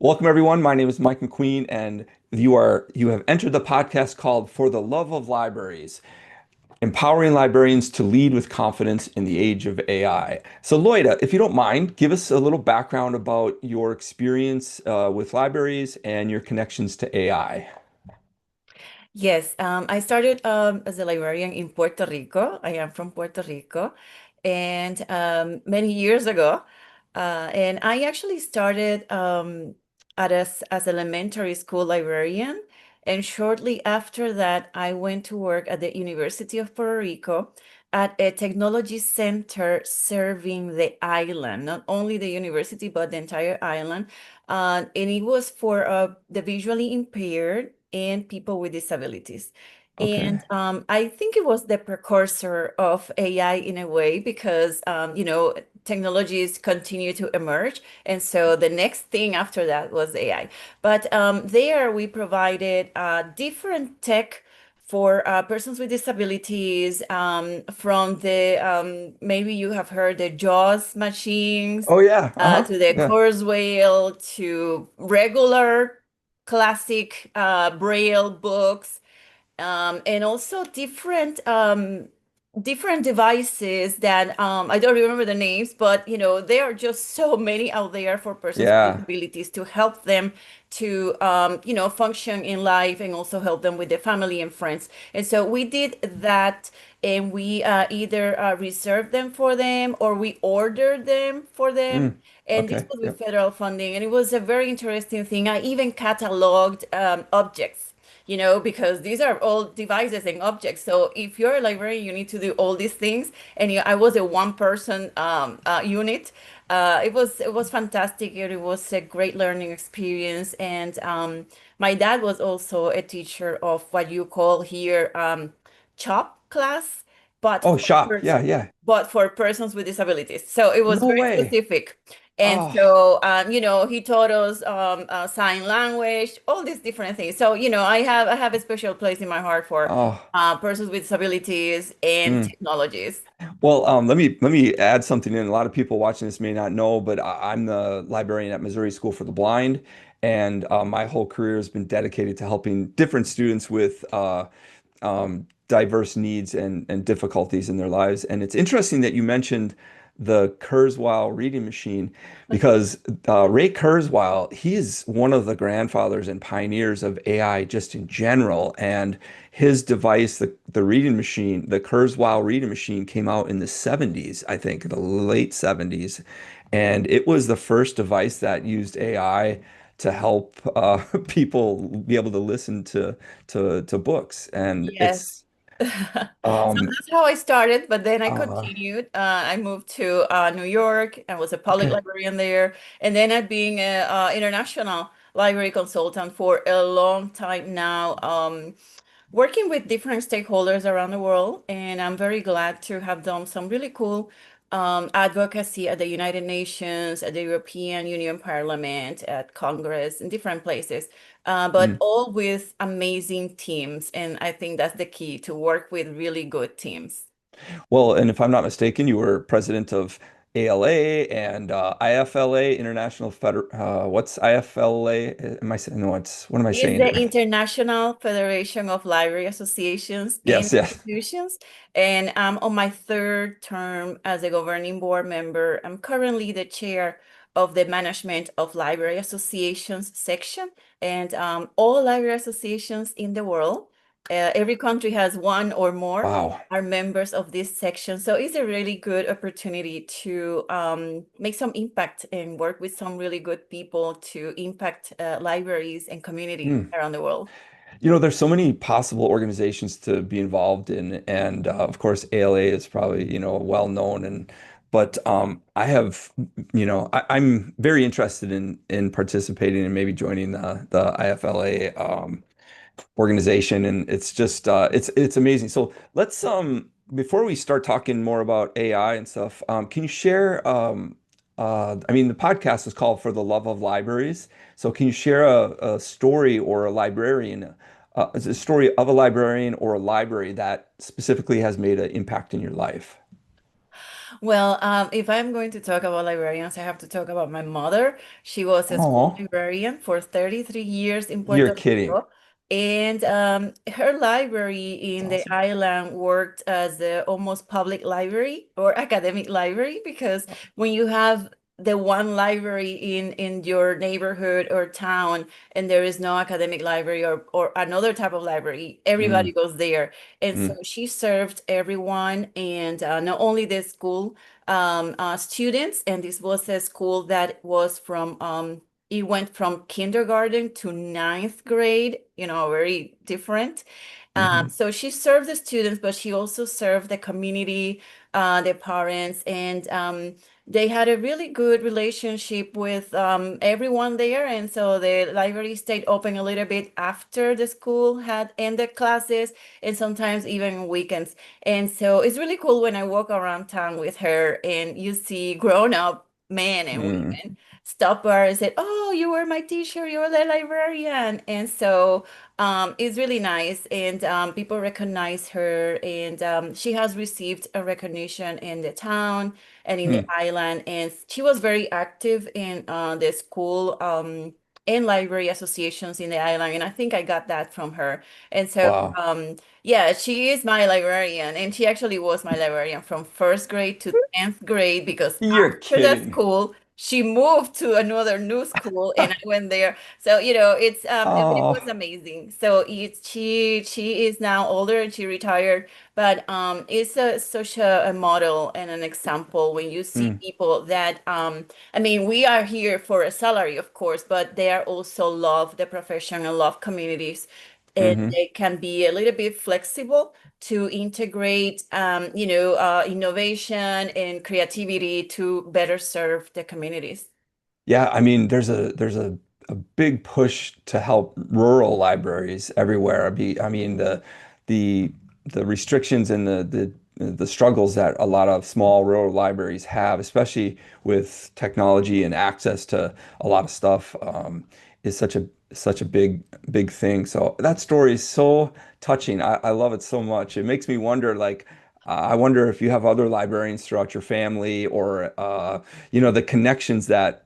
Welcome everyone. My name is Mike McQueen, and you have entered the podcast called For the Love of Libraries, empowering librarians to lead with confidence in the age of AI. So, Loida, if you don't mind, give us a little background about your experience with libraries and your connections to AI. Yes, I started as a librarian in Puerto Rico. I am from Puerto Rico, and many years ago, and I actually started as elementary school librarian, and shortly after that, I went to work at the University of Puerto Rico at a technology center serving the island, not only the university but the entire island. And it was for the visually impaired and people with disabilities. Okay. And I think it was the precursor of AI in a way because, technologies continue to emerge. And so the next thing after that was AI. But there we provided different tech for persons with disabilities from the, maybe you have heard the JAWS machines Oh yeah. Uh-huh. to the Yeah. Kurzweil to regular classic Braille books, and also different devices that I don't remember the names, but there are just so many out there for persons with Yeah. disabilities to help them to function in life and also help them with their family and friends. And so we did that, and we either reserved them for them or we ordered them for them. Mm. And this Okay. was with Yep. federal funding, and it was a very interesting thing. I even cataloged objects, because these are all devices and objects. So if you're a librarian, you need to do all these things. And I was a one-person unit. It was fantastic. It was a great learning experience. And my dad was also a teacher of what you call here CHOP class, but Oh, for shop. Yeah, person, yeah. but for persons with disabilities. So it was No very way. specific. And Oh, so, he taught us sign language, all these different things. So, I have a special place in my heart for oh. persons with disabilities and Mm. technologies. Well, let me add something in. A lot of people watching this may not know, but I'm the librarian at Missouri School for the Blind, and my whole career has been dedicated to helping different students with diverse needs and difficulties in their lives. And it's interesting that you mentioned the Kurzweil reading machine because Ray Kurzweil, he is one of the grandfathers and pioneers of AI just in general. And his device, the reading machine, the Kurzweil reading machine, came out in the 70s, I think, the late 70s. And it was the first device that used AI to help people be able to listen to books. And it's Yes. So um that's how I started, but then I uh continued. I moved to New York. I was a public okay. librarian there, and then I've been an international library consultant for a long time now, working with different stakeholders around the world. And I'm very glad to have done some really cool advocacy at the United Nations, at the European Union Parliament, at Congress, in different places, but Mm. all with amazing teams. And I think that's the key, to work with really good teams. Well, and if I'm not mistaken, you were president of ALA and IFLA, International Feder what's IFLA? Am I saying no, it's what am I Is saying the here? International Federation of Library Associations and Yes, yes. Institutions. And I'm on my third term as a governing board member. I'm currently the chair of the Management of Library Associations section, and all library associations in the world. Every country has one or more, Wow. are members of this section. So it's a really good opportunity to make some impact and work with some really good people to impact libraries and community Hmm. around the world. There's so many possible organizations to be involved in, and of course, ALA is probably, well known, and but I have, I'm very interested in participating and maybe joining the IFLA organization, and it's just it's amazing. So let's before we start talking more about AI and stuff, can you share I mean the podcast is called For the Love of Libraries. So can you share a story or a story of a librarian or a library that specifically has made an impact in your life? Well, if I'm going to talk about librarians, I have to talk about my mother. She was a school Oh, librarian for 33 years in you're Puerto kidding. Rico. And her library That's in the awesome. island worked as the almost public library or academic library because when you have the one library in your neighborhood or town and there is no academic library or another type of library, everybody Mm, goes there. And so mm, she served everyone, and not only the school students, and this was a school that was from it went from kindergarten to ninth grade, very different. hmm So she served the students, but she also served the community, the parents, and they had a really good relationship with everyone there. And so the library stayed open a little bit after the school had ended classes and sometimes even weekends. And so it's really cool when I walk around town with her and you see grown-up men and mm, women stop her and say, "Oh, you were my teacher, you were the librarian." And so it's really nice, and people recognize her, and she has received a recognition in the town and in the mm. island, and she was very active in the school and library associations in the island, and I think I got that from her. And so Wow. yeah, she is my librarian, and she actually was my librarian from first grade to 10th grade because You're after that kidding. school, she moved to another new school, and I went there. So, it Oh, was amazing. So she is now older and she retired, but it's such a model and an example when you see mm, people that I mean, we are here for a salary, of course, but they are also love the profession and love communities, and hmm they can be a little bit flexible to integrate innovation and creativity to better serve the communities. Yeah, I mean, there's a big push to help rural libraries everywhere. I mean, the the restrictions and the struggles that a lot of small rural libraries have, especially with technology and access to a lot of stuff, is such a big thing. So that story is so touching. I love it so much. It makes me wonder, like, I wonder if you have other librarians throughout your family or the connections that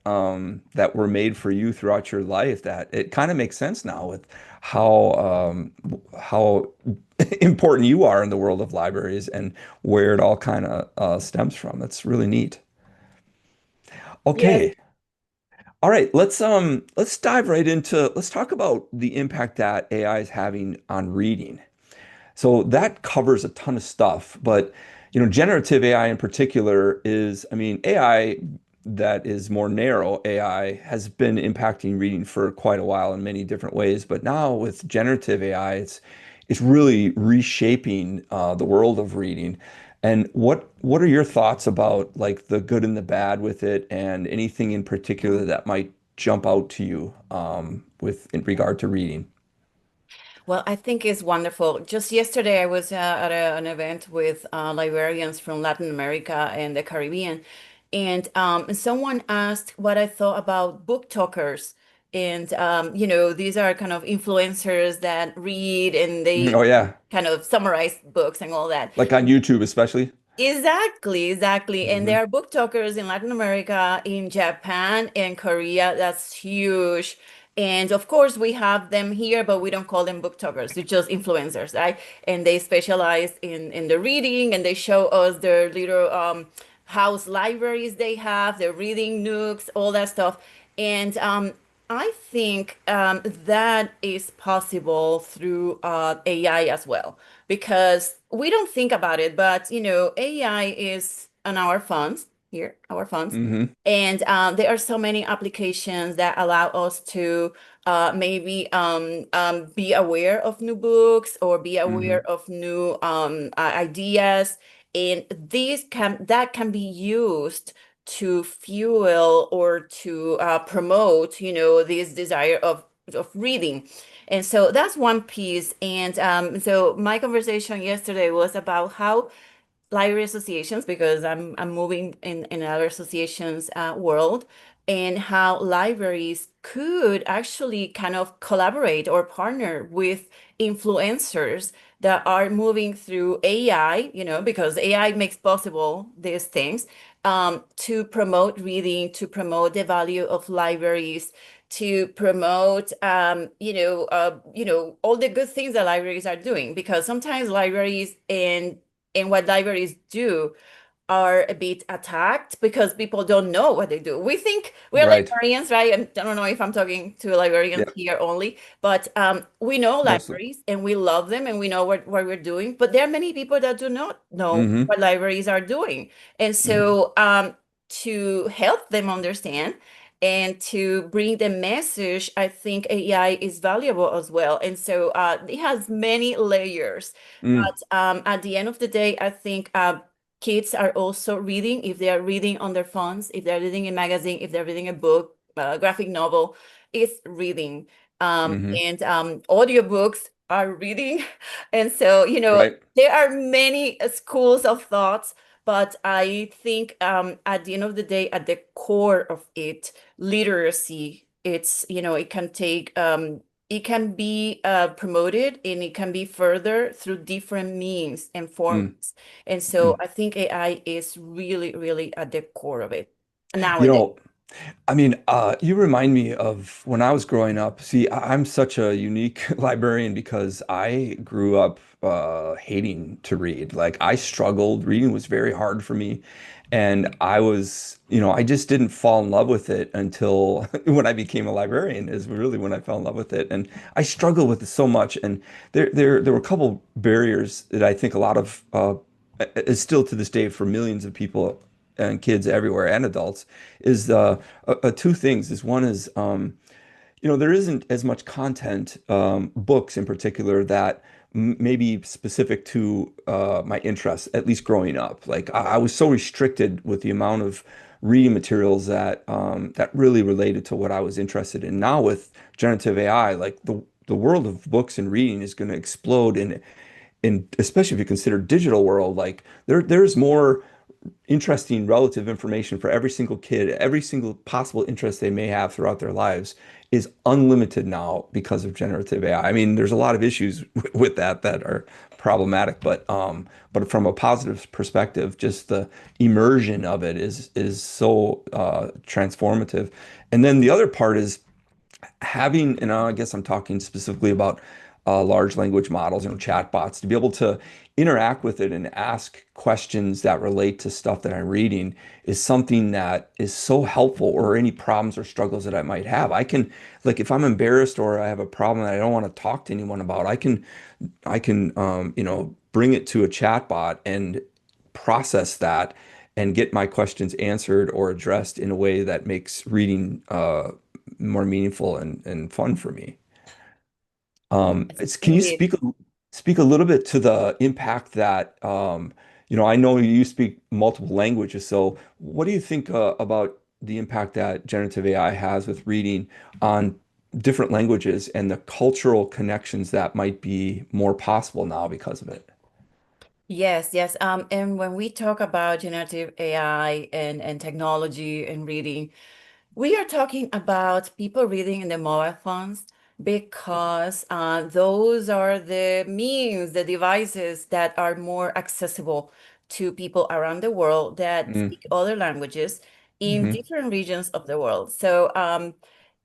were made for you throughout your life, that it kind of makes sense now with how important you are in the world of libraries and where it all kind of stems from. That's really neat. Yes. Okay. All right, let's dive right into let's talk about the impact that AI is having on reading. So that covers a ton of stuff, but generative AI in particular is, I mean, AI that is more narrow AI has been impacting reading for quite a while in many different ways, but now with generative AI, it's really reshaping the world of reading. And what are your thoughts about like the good and the bad with it, and anything in particular that might jump out to you with in regard to reading? Well, I think it's wonderful. Just yesterday, I was at an event with librarians from Latin America and the Caribbean, and someone asked what I thought about book talkers. And these are kind of influencers that read and Oh they yeah, kind of summarize books and all that. like on YouTube especially. Exactly, exactly. And hmm there are book talkers in Latin America, in Japan, and Korea. That's huge. And of course, we have them here, but we don't call them book talkers. They're just influencers, right? And they specialize in the reading, and they show us their little house libraries they have, their reading nooks, all that stuff. And I think that is possible through AI as well, because we don't think about it, but AI is on our phones here, our phones, hmm and there are so many applications that allow us to maybe be aware of new books or be aware hmm of new ideas, and that can be used to fuel or to promote, this desire of reading. And so that's one piece. And so my conversation yesterday was about how library associations, because I'm moving in another associations world, and how libraries could actually kind of collaborate or partner with influencers that are moving through AI, because AI makes possible these things, to promote reading, to promote the value of libraries, to promote, all the good things that libraries are doing. Because sometimes libraries and what libraries do are a bit attacked because people don't know what they do. We think we're Right. librarians, right? And I don't know if I'm talking to librarians Yeah. here only, but we know Mostly. libraries and we love them and we know what we're doing. But there are many people that do not know Hmm. what libraries are doing. And Hmm. so to help them understand and to bring the message, I think AI is valuable as well. And so it has many layers. Mm. But at the end of the day, I think kids are also reading, if they are reading on their phones, if they're reading a magazine, if they're reading a book, a graphic novel, it's reading. Hmm. And audiobooks are reading. And so, Right. there are many schools of thoughts, but I think at the end of the day, at the core of it, literacy, it can be promoted and it can be further through different means and Mm. formats. And so Mm. I think AI is really, really at the core of it You nowadays. know, I mean, you remind me of when I was growing up. See, I'm such a unique librarian because I grew up hating to read. Like, I struggled. Reading was very hard for me. And I just didn't fall in love with it until when I became a librarian, is really when I fell in love with it. And I struggled with it so much. And there were a couple barriers that I think a lot of, is still to this day for millions of people and kids everywhere and adults is two things. Is one is there isn't as much content, books in particular, that may be specific to my interests, at least growing up. Like I was so restricted with the amount of reading materials that really related to what I was interested in. Now with generative AI, like the world of books and reading is going to explode especially if you consider digital world, like there's more interesting relative information for every single kid. Every single possible interest they may have throughout their lives is unlimited now because of generative AI. I mean, there's a lot of issues with that are problematic, but from a positive perspective, just the immersion of it is so transformative. And then the other part is having, and I guess I'm talking specifically about large language models, chatbots, to be able to interact with it and ask questions that relate to stuff that I'm reading is something that is so helpful, or any problems or struggles that I might have. Like, if I'm embarrassed or I have a problem that I don't want to talk to anyone about, I can bring it to a chatbot and process that and get my questions answered or addressed in a way that makes reading more meaningful and fun for me. Can you Indeed. speak a little bit to the impact that I know you speak multiple languages, so what do you think about the impact that generative AI has with reading on different languages and the cultural connections that might be more possible now because of it? Yes, yes. And when we talk about generative AI and technology and reading, we are talking about people reading in the mobile phones because those are the means, the devices that are more accessible to people around the world that Mm, speak other languages in hmm. different regions of the world. So,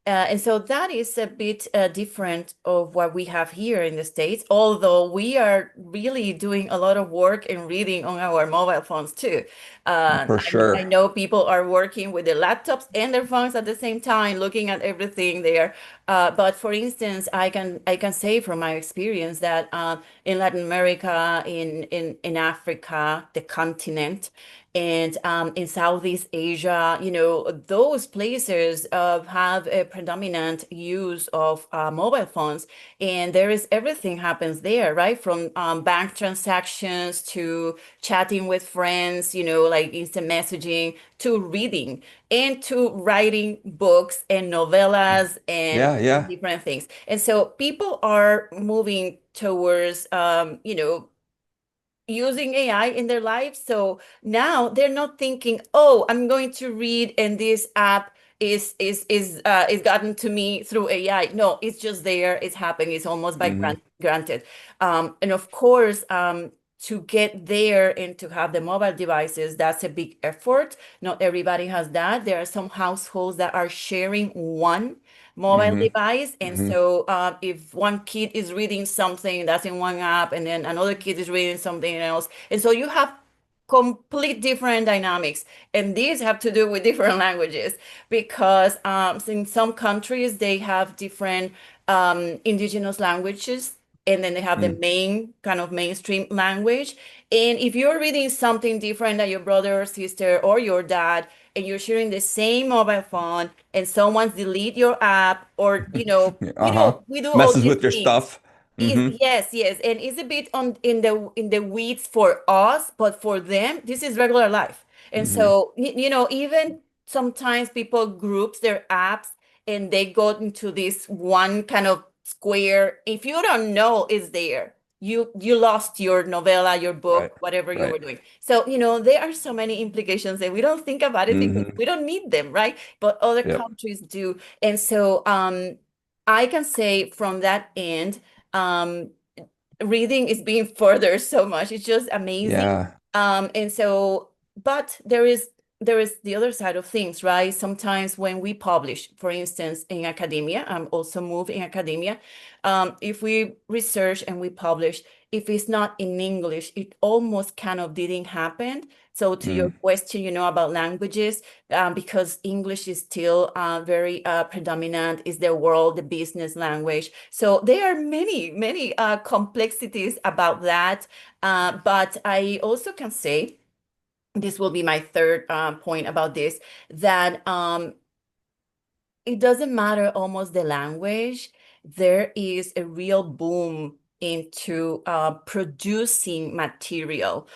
and so that is a bit different of what we have here in the States, although we are really doing a lot of work and reading on our mobile phones too. For I sure. know people are working with their laptops and their phones at the same time, looking at everything there. But for instance, I can say from my experience that in Latin America, in Africa, the continent, and in Southeast Asia, those places have a predominant use of mobile phones, and there is everything happens there, right? From bank transactions to chatting with friends, like instant messaging, to reading and to writing books and novellas and Yeah, yeah. different things. And so people are moving towards, using AI in their lives. So now they're not thinking, oh, I'm going to read in this app is gotten to me through AI. No, it's just there. It's happening. It's almost by Hmm. granted. And of course, to get there and to have the mobile devices, that's a big effort. Not everybody has that. There are some households that are sharing one mobile Hmm. device. And Hmm. so if one kid is reading something that's in one app and then another kid is reading something else, and so you have complete different dynamics. And these have to do with different languages because in some countries they have different indigenous languages, and then they have the Mm. main kind of mainstream language. And if you're reading something different than your brother or sister or your dad, and you're sharing the same mobile phone, and someone's delete your app, or Uh-huh. we do all Messes these with your things. stuff. Is Hmm. yes, yes, and it's a bit on in the weeds for us, but for them, this is regular life. And Hmm. so, even sometimes people groups their apps and they go into this one kind of square. If you don't know it's there, you lost your novella, your Right. book, whatever you Right. were doing. So, there are so many implications and we don't think about it because Hmm. we don't need them, right? But other Yep. countries do. And so, I can say from that end, um, reading is being further so much. It's just amazing. Yeah. And so, but there is the other side of things, right? Sometimes when we publish, for instance, in academia, I'm also moved in academia. If we research and we publish, if it's not in English, it almost kind of didn't happen. So to your Mm. question, about languages, because English is still very predominant, is the world, the business language. So there are many, many complexities about that. But I also can say, this will be my third point about this, that it doesn't matter almost the language. There is a real boom into producing material.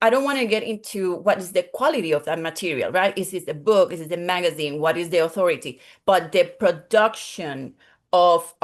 I don't want to get into what is the quality of that material, right? Is it a book? Is it a magazine? What is the authority? But the production of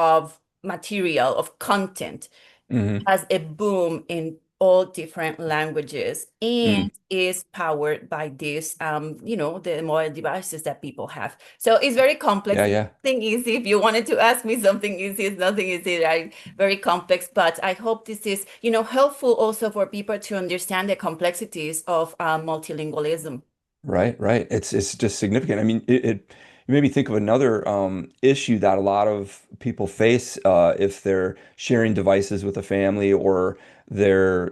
material, of content, Hmm. has a boom in all different languages and Mm. is powered by these the mobile devices that people have. So it's very complex. Yeah, It's yeah. nothing easy. If you wanted to ask me something easy, it's nothing easy, right? Very complex. But I hope this is helpful also for people to understand the complexities of multilingualism. Right, right. It's just significant. I mean, it made me think of another issue that a lot of people face if they're sharing devices with a family or they're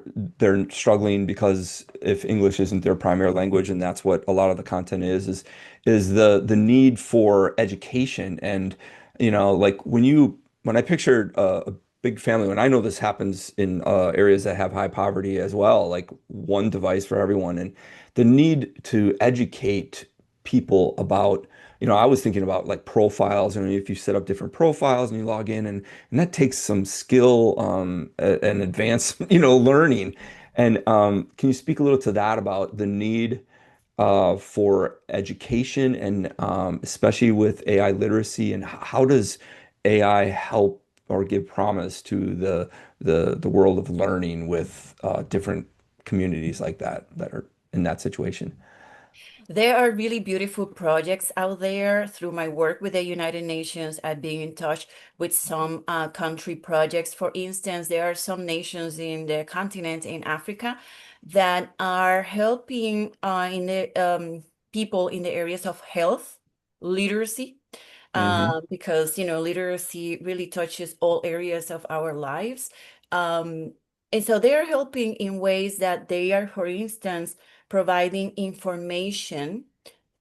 struggling because if English isn't their primary language, and that's what a lot of the content is the need for education. And like when I pictured a big family, when I know this happens in areas that have high poverty as well, like one device for everyone, and the need to educate people about, I was thinking about like profiles, and if you set up different profiles and you log in, and that takes some skill and advanced, learning. And can you speak a little to that about the need for education and especially with AI literacy, and how does AI help or give promise to the world of learning with different communities like that are in that situation? There are really beautiful projects out there. Through my work with the United Nations, I've been in touch with some country projects. For instance, there are some nations in the continent in Africa that are helping in the people in the areas of health, literacy, Hmm. because literacy really touches all areas of our lives. Um, and so they are helping in ways that they are, for instance, providing information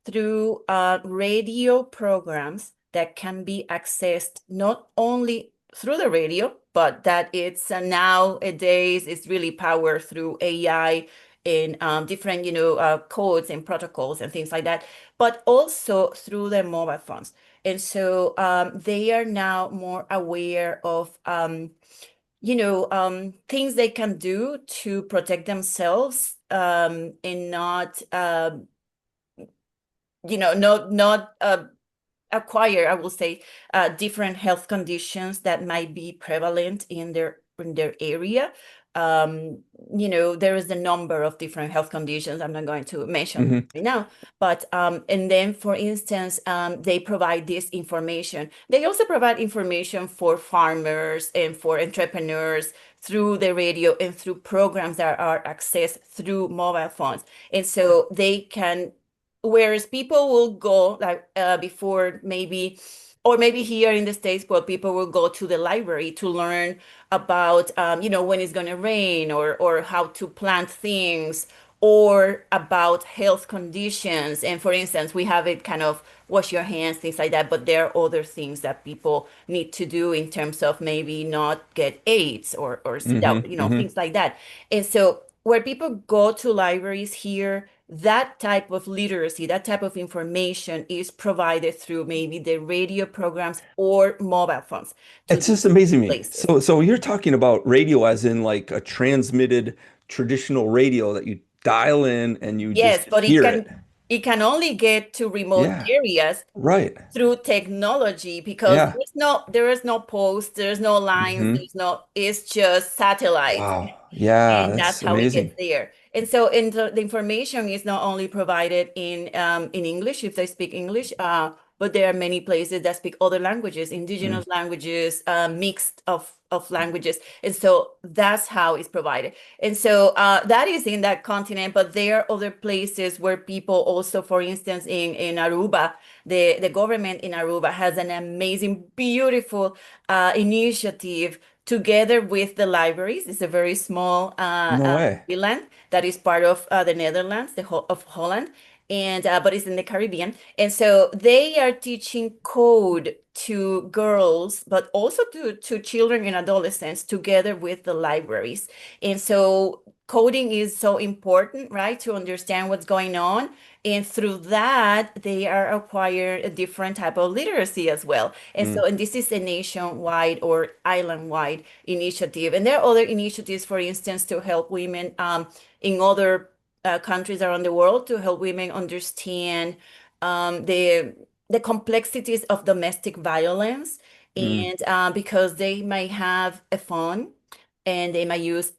through radio programs that can be accessed not only through the radio, but that it's nowadays it's really powered through AI and different codes and protocols and things like that, but also through their mobile phones. And so they are now more aware of things they can do to protect themselves and not not acquire, I will say, different health conditions that might be prevalent in their area. um, there is a number of different health conditions. I'm not going to mention Hmm. right now, but and then, for instance, they provide this information. They also provide information for farmers and for entrepreneurs through the radio and through programs that are accessed through mobile phones. And so they can, whereas people will go like before maybe, or maybe here in the States, where people will go to the library to learn about when it's going to rain, or how to plant things, or about health conditions. And for instance, we have it kind of wash your hands, things like that, but there are other things that people need to do in terms of maybe not get AIDS, or Hmm. Hmm. things like that. And so where people go to libraries here, that type of literacy, that type of information is provided through maybe the radio programs or mobile phones to It's these just amazing me. places. So you're talking about radio as in like a transmitted traditional radio that you dial in and you Yes, just but hear it. it can only get to remote Yeah. areas Right. through technology, because Yeah. there is no post, there's no lines, Hmm. it's just satellite. Wow. Yeah, And that's that's how it gets amazing. there. And so, the information is not only provided in English, if they speak English, but there are many places that speak other languages, Mm, indigenous languages, mixed of languages. And so that's how it's provided. And so that is in that continent, but there are other places where people also, for instance, in Aruba, the government in Aruba has an amazing, beautiful initiative together with the libraries. It's a very small no way. island that is part of the Netherlands, of Holland, and but it's in the Caribbean. And so they are teaching code to girls, but also to children and adolescents together with the libraries. And so coding is so important, right, to understand what's going on. And through that, they are acquiring a different type of literacy as well. And Mm, so, and this is a nationwide or island-wide initiative. And there are other initiatives, for instance, to help women in other countries around the world, to help women understand the complexities of domestic violence. mm, And because they might have a phone and they might use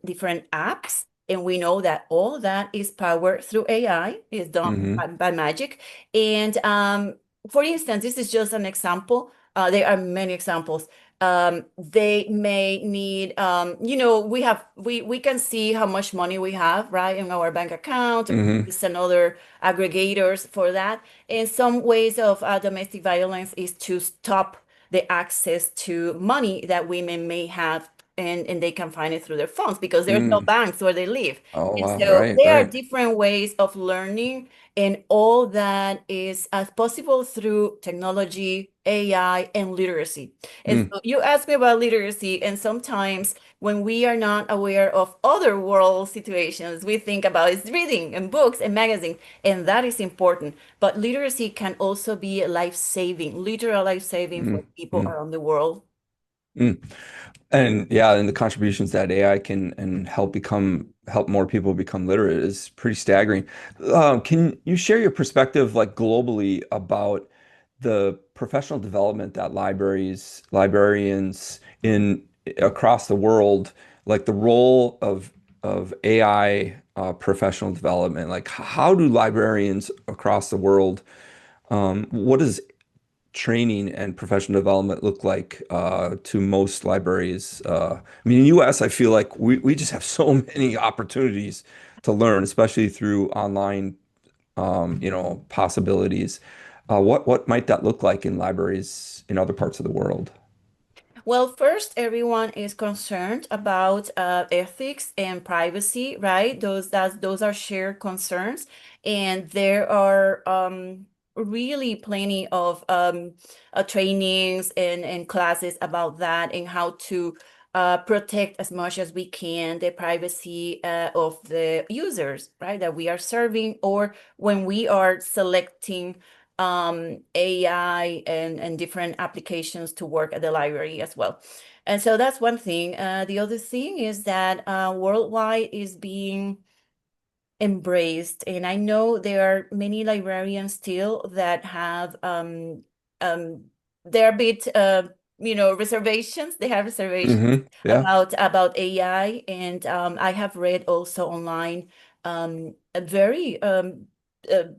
different apps. And we know that all that is powered through AI, is done hmm. by magic. And for instance, this is just an example. There are many examples. They may need, we can see how much money we have, right, in our bank account, Hmm. and other aggregators for that. And some ways of domestic violence is to stop the access to money that women may have, and they can find it through their phones because there's no Mm. banks where they live. Oh, And wow. so Right, there are right. different ways of learning, and all that is as possible through technology, AI, and literacy. And Mm, so you asked me about literacy, and sometimes when we are not aware of other world situations, we think about is reading and books and magazines, and that is important. But literacy can also be life-saving, literal life-saving for mm, people mm, around the world. mm. And yeah, and the contributions that AI can and help more people become literate is pretty staggering. Can you share your perspective, like globally, about the professional development that librarians in across the world, like the role of AI professional development? Like, how do librarians across the world, what does training and professional development look like to most libraries? I mean, in the US, I feel like we just have so many opportunities to learn, especially through online, possibilities. What might that look like in libraries in other parts of the world? Well, first, everyone is concerned about ethics and privacy, right? Those are shared concerns, and there are really plenty of trainings and classes about that, and how to protect as much as we can the privacy of the users, right? That we are serving, or when we are selecting AI and different applications to work at the library as well. And so that's one thing. The other thing is that worldwide is being embraced. And I know there are many librarians still that have they're a bit reservations. They have reservations Yeah. about AI, and I have read also online a very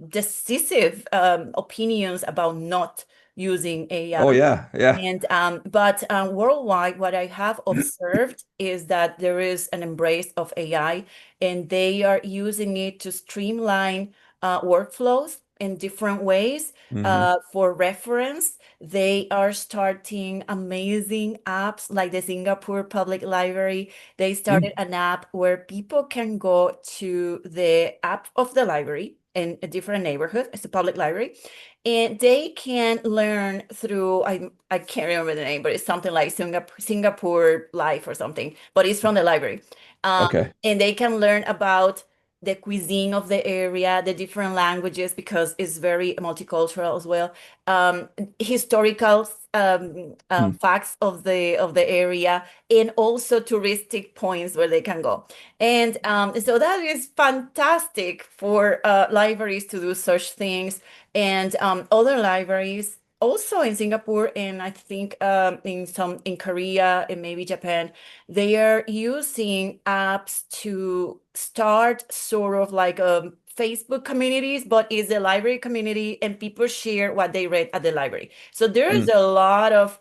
decisive opinions about not using Oh AI. yeah. Yeah. And but worldwide, what I have observed is that there is an embrace of AI, and they are using it to streamline workflows in different ways. Hmm. For reference, they are starting amazing apps like the Singapore Public Library. They started an app where people can go to the app of the library in a different neighborhood. It's a public library, and they can learn through I can't remember the name, but it's something like Singapore Life or something, but it's from the library. Okay. And they can learn about the cuisine of the area, the different languages, because it's very multicultural as well. Um, Historical Hmm. facts of the area, and also touristic points where they can go. And so that is fantastic for libraries to do such things, and other libraries also in Singapore, and I think in Korea and maybe Japan, they are using apps to start sort of like Facebook communities, but it's a library community, and people share what they read at the library. So there is Mm, a lot of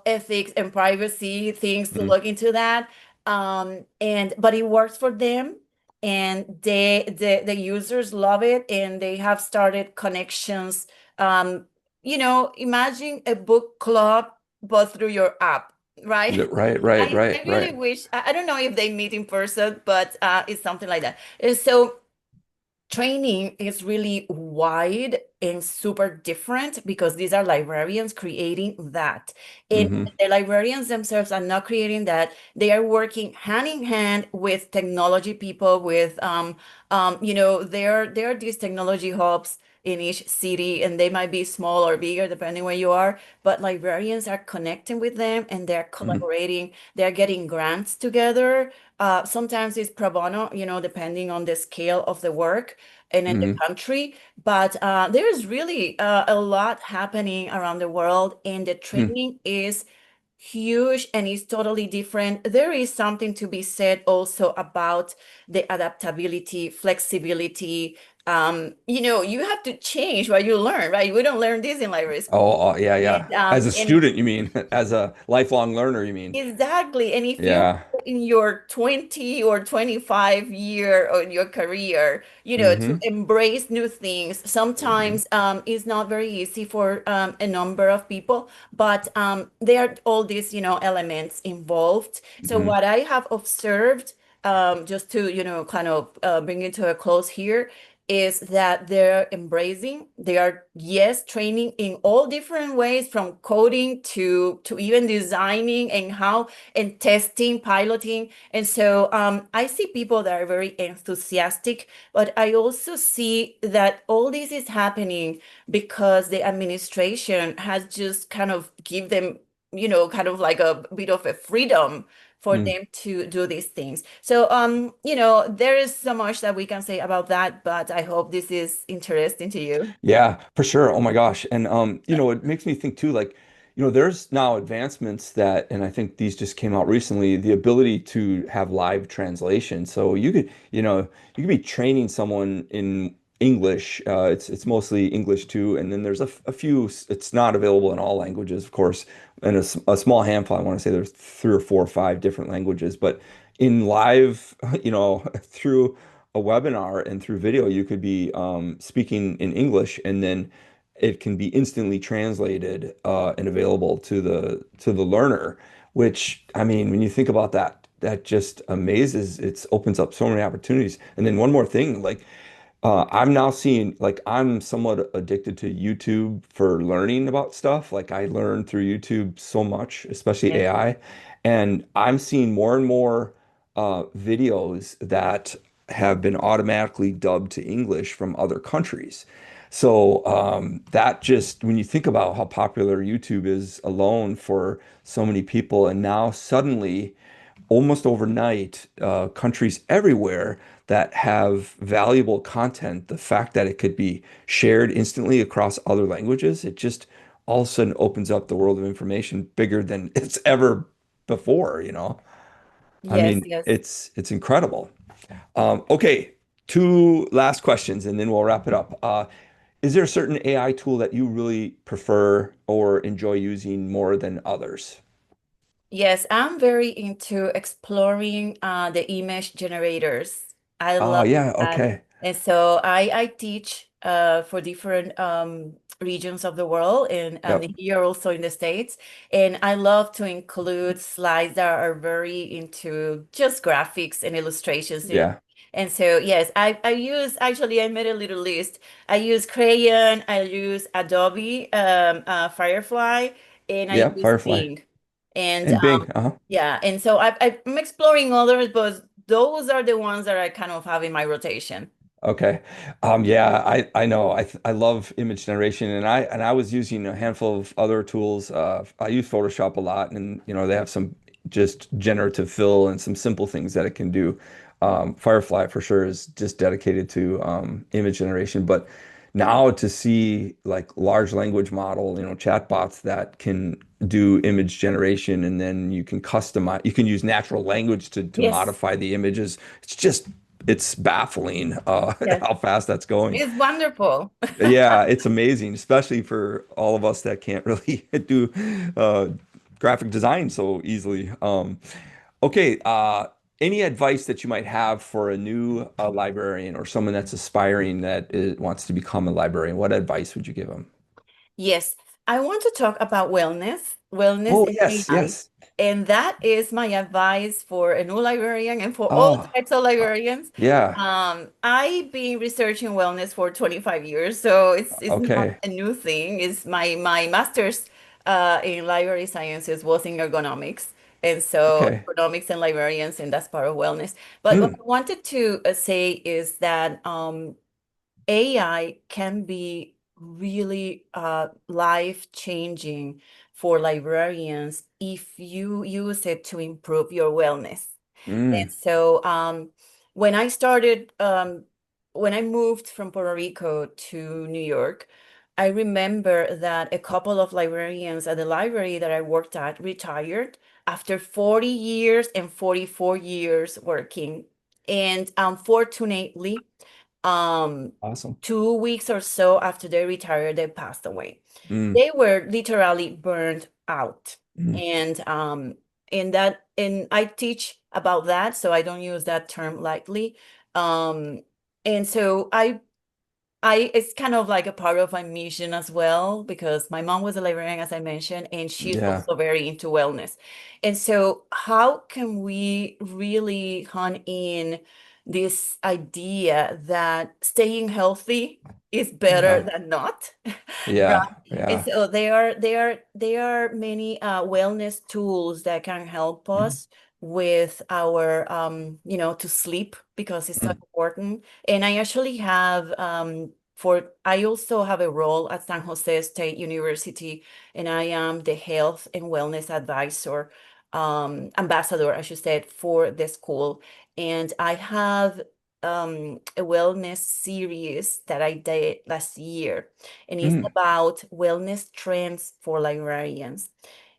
ethics and privacy things to mm. look into that. And but it works for them, and the users love it, and they have started connections. Imagine a book club but through your app, right? Right, right, I right, really right. wish, I don't know if they meet in person, but it's something like that. And so training is really wide and super different because these are librarians creating that. And Hmm. the librarians themselves are not creating that. They are working hand in hand with technology people, with there are these technology hubs in each city, and they might be small or bigger depending where you are, but librarians are connecting with them, and they're Hmm. collaborating. They're getting grants together. Sometimes it's pro bono, depending on the scale of the work and in the Hmm. country. But there's really a lot happening around the world, and the Hmm. training is huge and is totally different. There is something to be said also about the adaptability, flexibility. You have to change what you learn, right? We don't learn this in library school. Yeah, And yeah. As a student, you mean? As a lifelong learner, you mean? exactly. And if you Yeah. in your 20 or 25 year of your career, to Hmm. embrace new things, Hmm. sometimes it's not very easy for a number of people, but there are all these, elements involved. So Hmm. what I have observed, just to, kind of bring it to a close here, is that they are, yes, training in all different ways, from coding to even designing, and how, and testing, piloting. And so I see people that are very enthusiastic, but I also see that all this is happening because the administration has just kind of give them, kind of like a bit of a freedom for Hmm. them to do these things. So, there is so much that we can say about that, but I hope this is interesting to you. Yeah, for sure. Oh my gosh. And it makes me think too, like, there's now advancements that, and I think these just came out recently, the ability to have live translation. So you could be training someone in English. It's mostly English too, and then there's a few. It's not available in all languages, of course, and a small handful. I want to say there's 3 or 4 or 5 different languages, but in live, through a webinar and through video, you could be speaking in English, and then it can be instantly translated and available to the learner. Which, I mean, when you think about that, that just amazes. It opens up so many opportunities. And then one more thing, like I'm now seeing, like, I'm somewhat addicted to YouTube for learning about stuff. Like, I learn through YouTube so much, especially Yeah. AI. And I'm seeing more and more videos that have been automatically dubbed to English from other countries. So that just, when you think about how popular YouTube is alone for so many people, and now suddenly, almost overnight, countries everywhere that have valuable content, the fact that it could be shared instantly across other languages, it just all of a sudden opens up the world of information bigger than it's ever before, you know? I Yes, mean, yes. it's incredible. Okay, two last questions and then we'll wrap it up. Is there a certain AI tool that you really prefer or enjoy using more than others? Yes, I'm very into exploring the image generators. I Oh, love yeah, that. okay. And so I teach for different regions of the world and Yep. here also in the States. And I love to include slides that are very into just graphics and illustrations. Yeah. And so, yes, I use, actually, I made a little list. I use Crayon, I use Adobe Firefly, and I Yeah, use Firefly. Bing. And And Bing. Uh-huh. yeah, and so I'm exploring others, but those are the ones that I kind of have in my rotation. Okay. Yeah, I know. I love image generation and I was using a handful of other tools. I use Photoshop a lot and you know, they have some just generative fill and some simple things that it can do. Firefly for sure is just dedicated to image generation, but now to see like large language model, you know, chatbots that can do image generation and then you can customize, you can use natural language to Yes, modify the images. It's just it's baffling yes, how fast that's going. it's wonderful. Yeah, it's amazing, especially for all of us that can't really do uh, graphic design so easily. Okay, any advice that you might have for a new librarian or someone that's aspiring that wants to become a librarian? What advice would you give them? Yes, I want to talk about wellness Oh, and yes, AI. yes. And that is my advice for a new librarian and for all Oh, types of librarians. yeah. I've been researching wellness for 25 years, so it's not Okay. a new thing. It's my master's in library sciences was in ergonomics. And so Okay. ergonomics and librarians, and that's part of wellness. But what Mm, I wanted to say is that AI can be really life-changing for librarians if you use it to improve your wellness. And mm, so when I started, when I moved from Puerto Rico to New York, I remember that a couple of librarians at the library that I worked at retired after 40 years and 44 years working. And unfortunately, um, awesome. 2 weeks or so after they retired, they passed away. Mm, They were literally burned out. mm, And and I teach about that, so I don't use that term lightly. And so I it's kind of like a part of my mission as well because my mom was a librarian, as I mentioned, and she's yeah. also very into wellness. And so, how can we really hone in this idea that staying healthy is better Yeah. than not, right? Yeah. And Yeah. so there are many wellness tools that can help Mm, us with our to sleep because it's so mm, important. And I actually have I also have a role at San Jose State University, and I am the health and wellness advisor, ambassador, I should say, for the school. And I have a wellness series that I did last year, and it's mm, about wellness trends for librarians.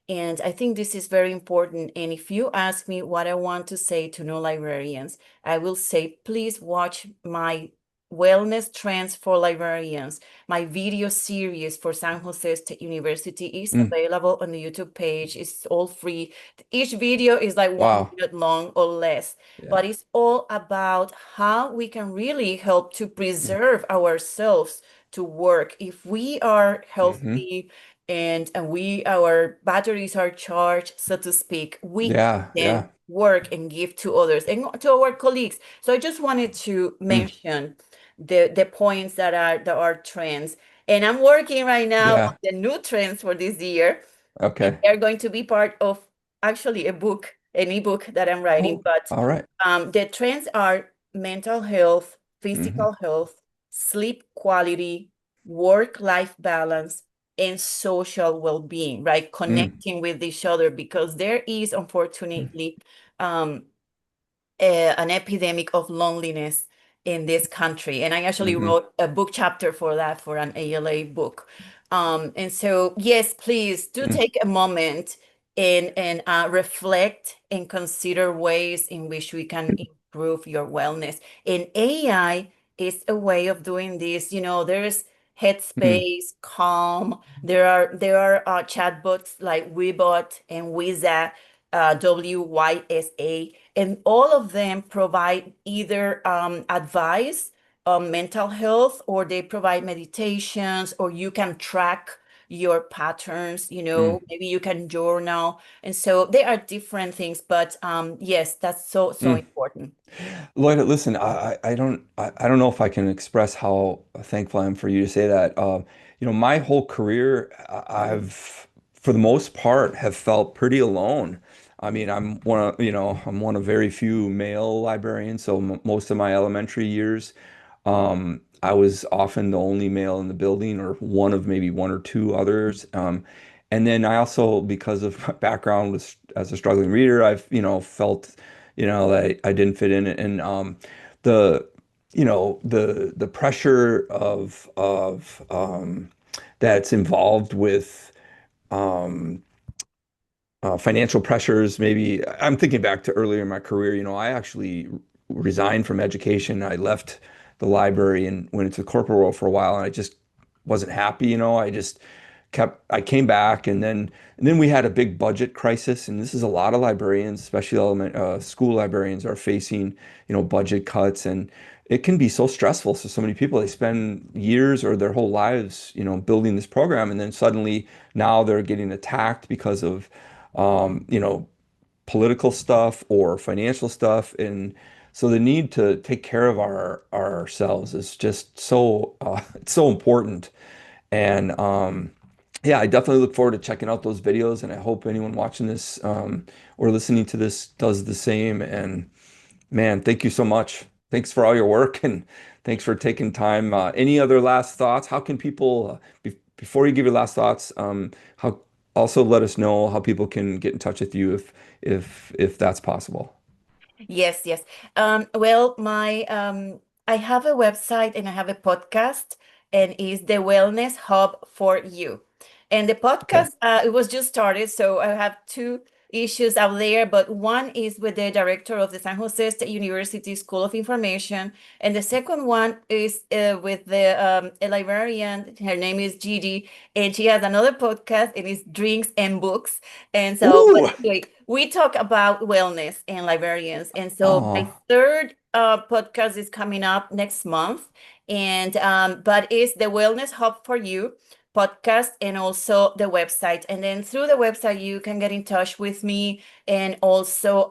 And I think this is very important. And if you ask me what I want to say to new librarians, I will say, please watch my Wellness Trends for Librarians. My video series for San Jose State University is mm. available on the YouTube page. It's all free. Each video is like one Wow. minute long or less, Yeah. but it's all about how we can really help to Mm, preserve ourselves to work. If we are hmm. healthy, and we our batteries are charged, so to speak, we Yeah. can Yeah. work and give to others and to our colleagues. So I just wanted to Mm, mention the points that are trends. And I'm working right now on yeah. the new trends for this year. And Okay. they're going to be part of actually an ebook that I'm writing. Oh, But all right. the trends are mental health, Mm-hmm. physical health, sleep quality, work-life balance, and social well-being, right? Mm, Connecting with each other because there is mm, unfortunately um, an epidemic of loneliness in this country. And I actually mm-hmm. wrote a book chapter for that for an ALA book. And so, yes, please do Mm, take a moment and reflect and consider ways in which we can improve your wellness. And AI is a way of doing this. There's mm, Headspace, Calm. There are chatbots like Webot and Wiza, WYSA, and all of them provide either advice on mental health, or they provide meditations, or you can track your patterns. mm. Maybe you can journal. And so there are different things, but yes, that's so Mm. important. Loida, listen, I don't know if I can express how thankful I am for you to say that. My whole career, I've, for the most part, have felt pretty alone. I mean, I'm one of very few male librarians, so m most of my elementary years, I was often the only male in the building, or one of maybe one or two others. And then I also, because of my background as a struggling reader, I've, felt that I didn't fit in. And the the pressure of that's involved with um, financial pressures. Maybe I'm thinking back to earlier in my career. I actually resigned from education. I left the library and went into the corporate world for a while, and I just wasn't happy. I came back, and then we had a big budget crisis, and this is a lot of librarians, especially school librarians, are facing, budget cuts, and it can be so stressful. So many people, they spend years or their whole lives, building this program, and then suddenly now they're getting attacked because of, um, you know, political stuff or financial stuff, and so the need to take care of ourselves is just so it's so important. And yeah, I definitely look forward to checking out those videos, and I hope anyone watching this or listening to this does the same. And man, thank you so much. Thanks for all your work, and thanks for taking time. Any other last thoughts? How can people, before you give your last thoughts, how also let us know how people can get in touch with you if that's possible. Yes, yes. Well, I have a website and I have a podcast, and is the Wellness Hub for You. And the Okay. podcast, it was just started, so I have two issues out there, but one is with the director of the San Jose State University School of Information, and the second one is with a librarian. Her name is Gigi, and she has another podcast, and it's Drinks and Books. And so, but Ooh. anyway, we talk about wellness and librarians. And so my Oh, third podcast is coming up next month. And but it's the Wellness Hub for You podcast, and also the website. And then through the website, you can get in touch with me, and also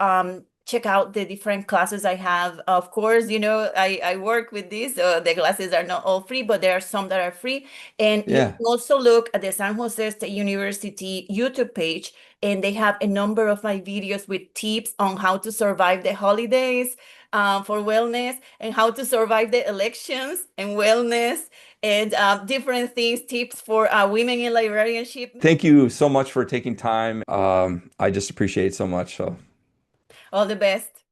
check out the different classes I have. Of course, I work with this, so the classes are not all free, but there are some that are free. And you yeah. can also look at the San Jose State University YouTube page, and they have a number of my videos with tips on how to survive the holidays, for wellness, and how to survive the elections and wellness, and different things, tips for women in librarianship. Thank you so much for taking time. I just appreciate it so much. So. All the best.